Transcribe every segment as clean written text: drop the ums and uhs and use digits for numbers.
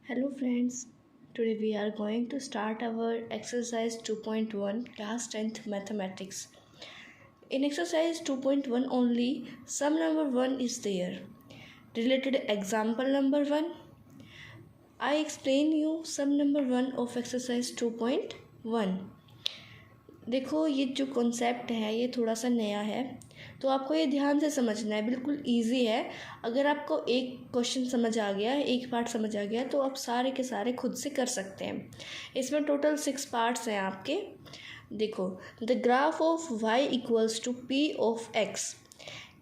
Hello friends, today we are going to start our exercise 2.1 class 10th mathematics. In exercise 2.1 only, sum number 1 is there. Related example number 1, I explain you sum number 1 of exercise 2.1. देखो ये जो concept है ये थोड़ा सा नया है, तो आपको ये ध्यान से समझना है। बिल्कुल इजी है। अगर आपको एक क्वेश्चन समझ आ गया, एक पार्ट समझ आ गया, तो आप सारे के सारे खुद से कर सकते हैं। इसमें टोटल 6 पार्ट्स हैं आपके। देखो, the graph of y equals to p of x।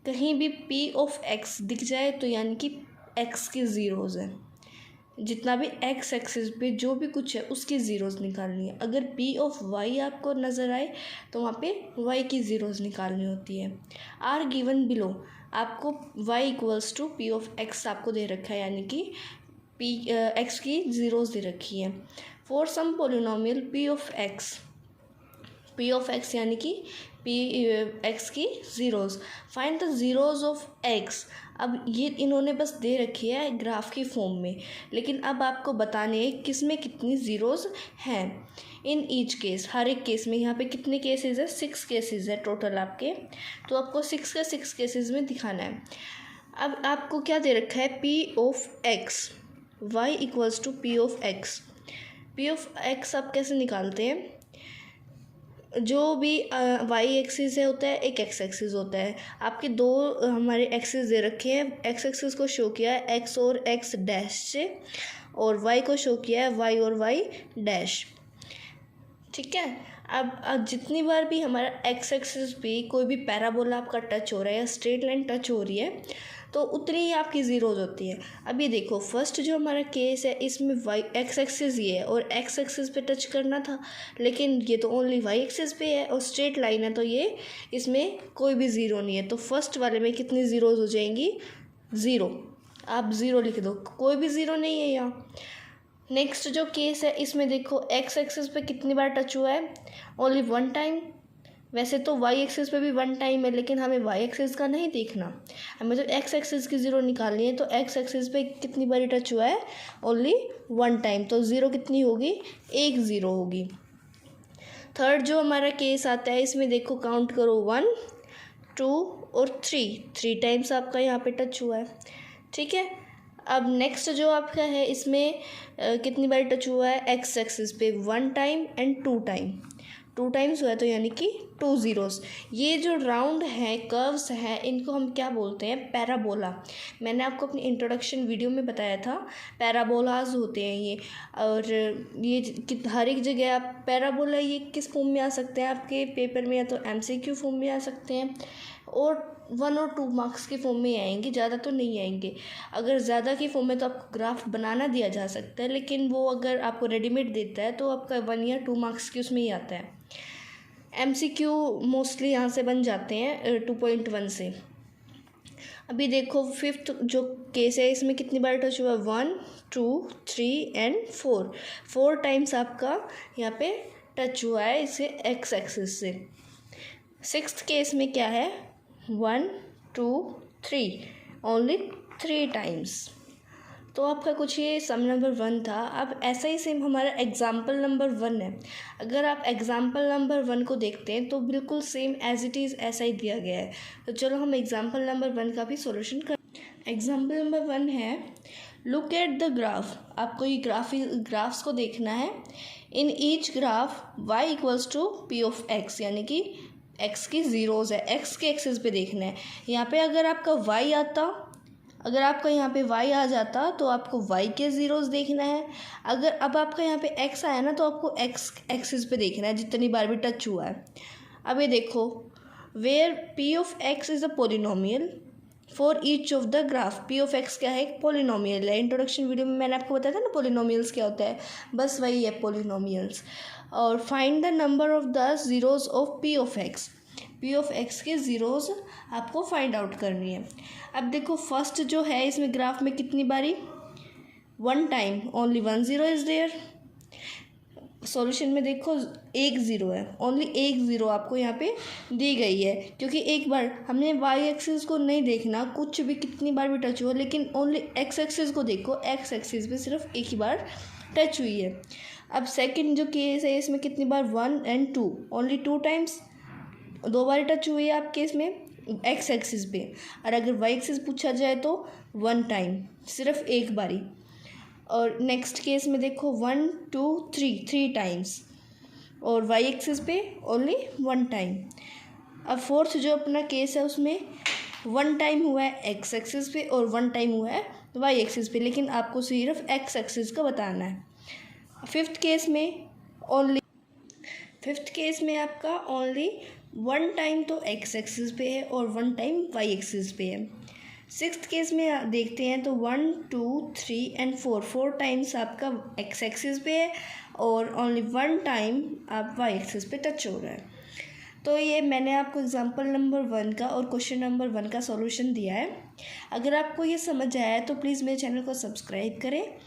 कहीं भी p ऑफ x दिख जाए तो यानी कि x की ज़ीरोज़ है। जितना भी एक्स एक्सिस पे जो भी कुछ है उसकी ज़ीरोज़ निकालनी है। अगर पी ऑफ वाई आपको नज़र आए तो वहाँ पे वाई की ज़ीरोज़ निकालनी होती है। आर गिवन बिलो, आपको y equals to p of x आपको दे रखा है, यानी कि पी एक्स की ज़ीरोज़ दे रखी है। For some polynomial p of x यानी कि पी एक्स की zeros, find the zeros of x. अब ये इन्होंने बस दे रखी है ग्राफ की फॉर्म में, लेकिन अब आपको बताने हैं किस में कितनी ज़ीरोज़ हैं। इन ईच केस, हर एक केस में। यहाँ पे कितने केसेस है? 6 केसेस है टोटल आपके, तो आपको 6 के 6 केसेस में दिखाना है। अब आपको क्या दे रखा है? P of x, y equals to p of x. P of x आप कैसे निकालते हैं? जो भी वाई एक्सिस है होता है, एक एक्स एक्सिस होता है। आपके दो हमारे एक्सिस दे रखे हैं। एक्स एक्सिस को शो किया है एक्स और एक्स डैश से, और वाई को शो किया है वाई और वाई डैश। ठीक है। अब जितनी बार भी हमारा एक्स एक्सिस पे कोई भी पैराबोला आपका टच हो रहा है या स्ट्रेट लाइन टच हो रही है, तो उतनी ही आपकी ज़ीरोज़ होती है। अब ये देखो, फर्स्ट जो हमारा केस है इसमें वाई एक्स एक्सिस ये है और एक्स एक्सिस पे टच करना था, लेकिन ये तो ओनली वाई एक्सिस पे है और स्ट्रेट लाइन है, तो ये इसमें कोई भी ज़ीरो नहीं है। तो फर्स्ट वाले में कितनी ज़ीरोज़ हो जाएंगी? ज़ीरो। आप ज़ीरो लिख दो, कोई भी ज़ीरो नहीं है यहाँ। नेक्स्ट जो केस है इसमें देखो, एक्स एक्सिस पे कितनी बार टच हुआ है? Only 1 time. वैसे तो वाई एक्सिस पे भी 1 टाइम है, लेकिन हमें वाई एक्सिस का नहीं देखना, हमें तो एक्स एक्सिस की ज़ीरो निकालनी है। तो एक्स एक्सिस पे कितनी बार टच हुआ है? Only 1 time. तो ज़ीरो कितनी होगी? एक ज़ीरो होगी। थर्ड जो हमारा केस आता है इसमें देखो, काउंट करो 1 2 और 3 टाइम्स आपका यहाँ पे टच हुआ है। ठीक है। अब नेक्स्ट जो आपका है इसमें कितनी बार टच हुआ है? एक्स एक्सिस पे 1 टाइम एंड 2 टाइम। 2 टाइम्स हुआ है, तो यानी कि 2 ज़ीरोज़। ये जो राउंड है, कर्व्स हैं, इनको हम क्या बोलते हैं? पैराबोला। मैंने आपको अपनी इंट्रोडक्शन वीडियो में बताया था, पैराबोलाज होते हैं ये। और ये हर एक जगह आप पैराबोला, ये किस फॉर्म में आ सकते हैं आपके पेपर में? या तो MCQ फॉर्म में आ सकते हैं और 1 और 2 मार्क्स के फॉर्म में आएंगे, ज़्यादा तो नहीं आएंगे। अगर ज़्यादा की फॉर्म में तो आपको ग्राफ बनाना दिया जा सकता है, लेकिन वो अगर आपको रेडीमेड देता है तो आपका 1 या 2 मार्क्स की उसमें ही आता है। MCQ मोस्टली यहाँ से बन जाते हैं 2.1 से। अभी देखो, फिफ्थ जो केस है इसमें कितनी बार टच हुआ? 1 2 3 एंड 4 टाइम्स आपका यहाँ पे टच हुआ है इसे एक्स एक्सिस से। सिक्स्थ केस में क्या है? 1 2 3, ओनली 3 टाइम्स। तो आपका कुछ ये सम नंबर 1 था। अब ऐसा ही सेम हमारा एग्जाम्पल नंबर 1 है। अगर आप एग्जाम्पल नंबर 1 को देखते हैं तो बिल्कुल सेम एज इट इज़ ऐसा ही दिया गया है। तो चलो हम एग्जाम्पल नंबर 1 का भी सॉल्यूशन कर। एग्जाम्पल नंबर 1 है, लुक एट द ग्राफ। आपको ये ग्राफ्स को देखना है। In each graph y equals to p of x, यानी कि x की ज़ीरोज़ है, x के एक्सिस पे देखना है। यहाँ पे अगर आपका y आता, अगर आपका यहाँ पे y आ जाता तो आपको y के ज़ीरोज़ देखना है। अगर अब आपका यहाँ पे x आया ना, तो आपको x एक्सिस पे देखना है जितनी बार भी टच हुआ है। अब ये देखो, where p of x is a polynomial for each of the graph. p of x क्या है? एक पोलिनोमियल है। इंट्रोडक्शन वीडियो में मैंने आपको बताया था ना पोलिनोमियल्स क्या होता है, बस वही है पोलिनोमियल्स। और find the number of the zeros of p of x। p of x के ज़ीरोज़ आपको फाइंड आउट करनी है। अब देखो, फर्स्ट जो है इसमें ग्राफ में कितनी बारी? 1 time, only 1 zero is there. Solution में देखो एक ज़ीरो है, ओनली एक ज़ीरो आपको यहाँ पे दी गई है, क्योंकि एक बार हमने वाई एक्सिस को नहीं देखना, कुछ भी कितनी बार भी टच हुआ, लेकिन ओनली एक्स एक्सिस को देखो, एक्स एक्सिस पे सिर्फ एक ही बार टच हुई है। अब सेकंड जो केस है इसमें कितनी बार 1 and 2, only 2 times, 2 bar touch हुई है आप केस में एक्स एक्सिस पे। और अगर वाई एक्सिस पूछा जाए तो 1 टाइम, सिर्फ एक बारी। और नेक्स्ट केस में देखो 1 2 3 3 टाइम्स, और वाई एक्सिस पे ओनली 1 टाइम। अब फोर्थ जो अपना केस है उसमें 1 टाइम हुआ है एक्स एक्सिस पे और 1 टाइम हुआ है वाई एक्सिस पे, लेकिन आपको सिर्फ एक्स एक्सिस का बताना है। फिफ्थ केस में आपका ओनली 1 टाइम तो एक्स एक्सिस पे है और 1 टाइम वाई एक्सिस पे है। सिक्स्थ केस में आप देखते हैं तो 1 2 3 and 4 टाइम्स आपका एक्स एक्सिस पे है और ओनली 1 टाइम आप वाई एक्सिस पे टच हो रहा है। तो ये मैंने आपको एग्जांपल नंबर 1 का और क्वेश्चन नंबर 1 का सॉल्यूशन दिया है। अगर आपको ये समझ आया है तो प्लीज़ मेरे चैनल को सब्सक्राइब करें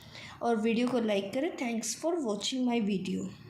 और वीडियो को लाइक करें। Thanks for watching my video.